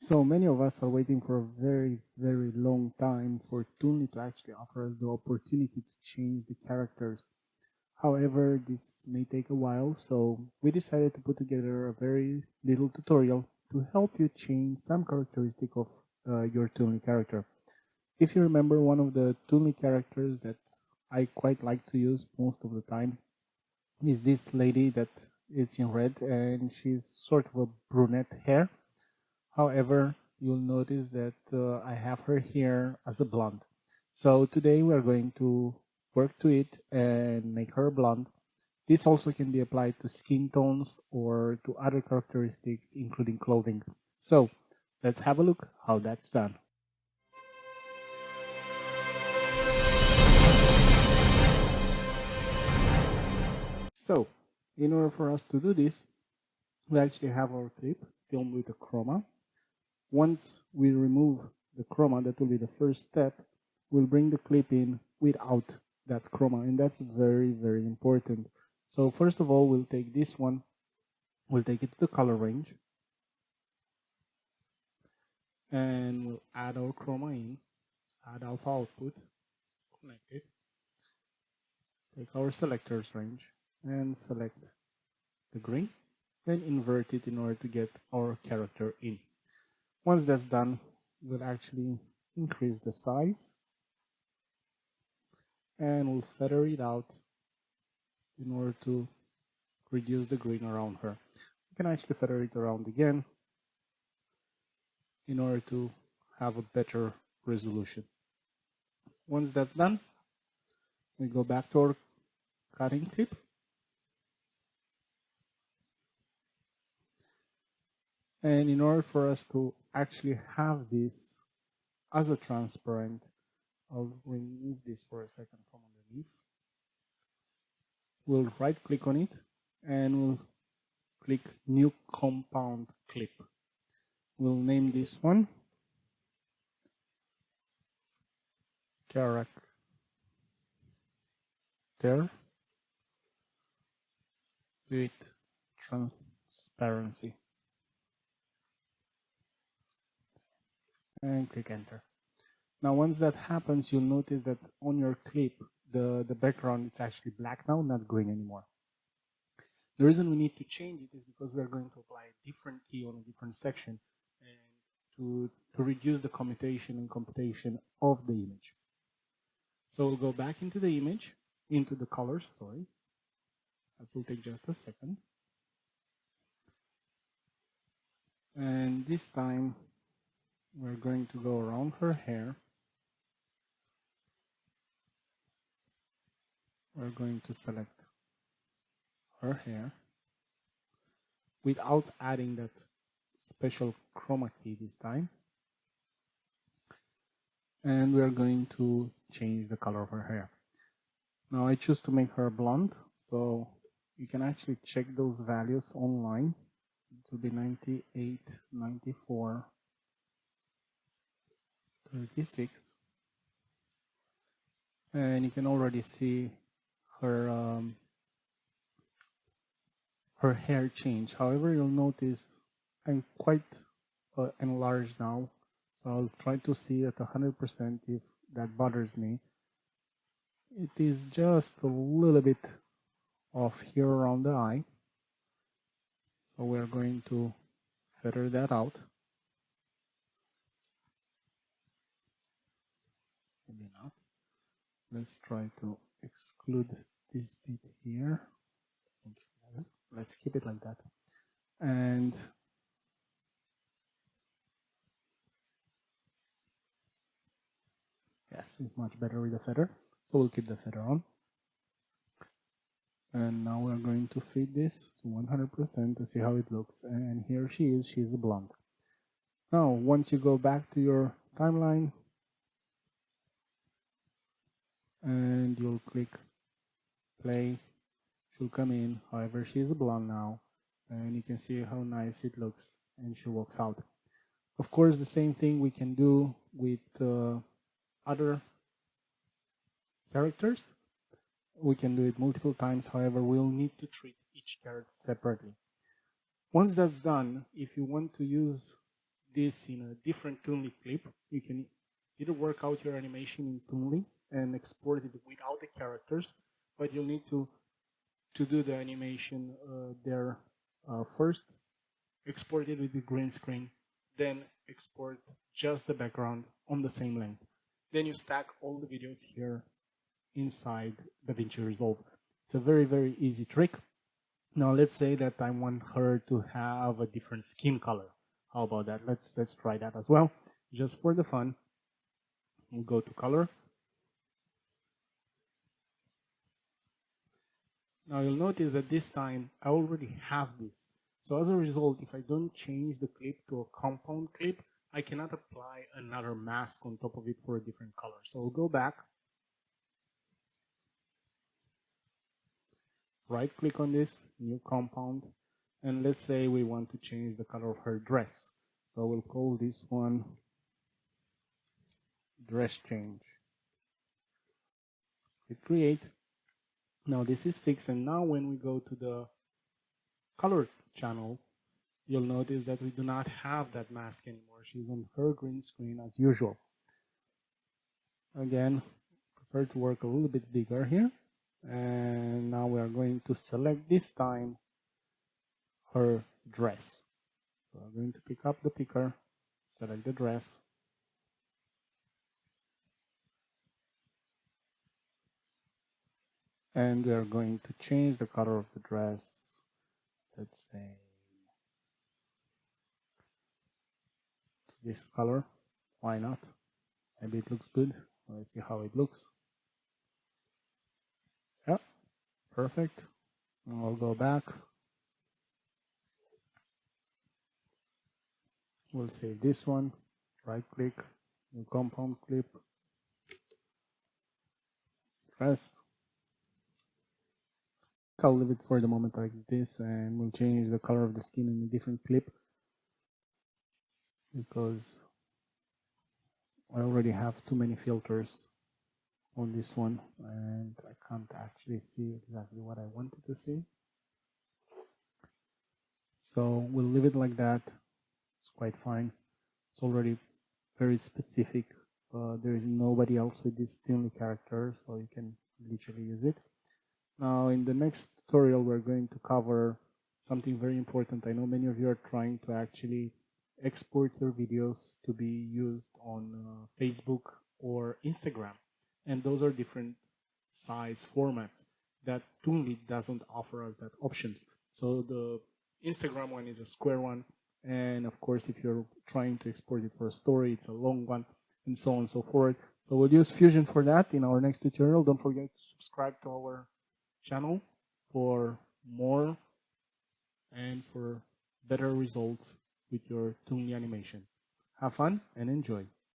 So many of us are waiting for a very, very long time for Toonly to actually offer us the opportunity to change the characters. However, this may take a while, so we decided to put together a very little tutorial to help you change some characteristic of your Toonly character. If you remember, one of the Toonly characters that I quite like to use most of the time is this lady that it's in red, and she's sort of a brunette hair. However, you'll notice that I have her here as a blonde. So today we are going to work to it and make her blonde. This also can be applied to skin tones or to other characteristics, including clothing. So let's have a look how that's done. So in order for us to do this, we actually have our clip filmed with a chroma. Once we remove the chroma, that will be the first step, we'll bring the clip in without that chroma, and that's very, very important. So first of all, we'll take this one, we'll take it to the color range, and we'll add our chroma in, add alpha output, connect it, take our selectors range, and select the green, then invert it in order to get our character in. Once that's done, we'll actually increase the size and we'll feather it out in order to reduce the green around her. You can actually feather it around again in order to have a better resolution. Once that's done, we go back to our cutting clip. And in order for us to actually have this as a transparent, I'll remove this for a second from underneath. We'll right click on it and we'll click new compound clip. We'll name this one character with transparency. And click enter. Now once that happens, you'll notice that on your clip the background is actually black now, not green anymore. The reason we need to change it is because we are going to apply a different key on a different section and to reduce the commutation and computation of the image. So we'll go back into the image, into the colors, sorry. That will take just a second. And this time we're going to go around her hair. We're going to select her hair without adding that special chroma key this time. And we're going to change the color of her hair. Now I choose to make her blonde, so you can actually check those values online. It will be 98, 94, 36, and you can already see her her hair change. However, you'll notice I'm quite enlarged now, so I'll try to see at 100% if that bothers me. It is just a little bit off here around the eye, so we're going to feather that out. Maybe not. Let's try to exclude this bit here. Let's keep it like that. And yes, it's much better with the feather. So we'll keep the feather on. And now we're going to feed this to 100% to see how it looks. And here she is, she's a blonde. Now, once you go back to your timeline, and you'll click play, she'll come in. However, she's a blonde now, and you can see how nice it looks, and she walks out. Of course, the same thing we can do with other characters. We can do it multiple times. However, we'll need to treat each character separately. Once that's done, if you want to use this in a different Toonly clip, you can either work out your animation in Toonly and export it without the characters, but you'll need to do the animation there first, export it with the green screen, then export just the background on the same length. Then you stack all the videos here inside DaVinci Resolve. It's a very, very easy trick. Now let's say that I want her to have a different skin color. How about that? Let's try that as well. Just for the fun, we'll go to color. Now you'll notice that this time I already have this. So as a result, if I don't change the clip to a compound clip, I cannot apply another mask on top of it for a different color. So we'll go back, right click on this, new compound, and let's say we want to change the color of her dress. So we'll call this one dress change. Hit create. Now this is fixed, and now when we go to the color channel, you'll notice that we do not have that mask anymore. She's on her green screen as usual. Again, prefer to work a little bit bigger here. And now we are going to select this time her dress. So I'm going to pick up the picker, select the dress. And we are going to change the color of the dress. Let's say this color. Why not? Maybe it looks good. Let's see how it looks. Yeah, perfect. And I'll go back. We'll save this one. Right click, new compound clip, dress. I'll leave it for the moment like this, and we'll change the color of the skin in a different clip because I already have too many filters on this one and I can't actually see exactly what I wanted to see. So we'll leave it like that. It's quite fine. It's already very specific. There is nobody else with this Toonly character, so you can literally use it. Now in the next tutorial we're going to cover something very important. I know many of you are trying to actually export your videos to be used on Facebook or Instagram, and those are different size formats that Toonly doesn't offer us that options. So the Instagram one is a square one, and of course if you're trying to export it for a story, it's a long one, and so on and so forth. So we'll use Fusion for that in our next tutorial. Don't forget to subscribe to our channel for more and for better results with your Toonly animation. Have fun and enjoy.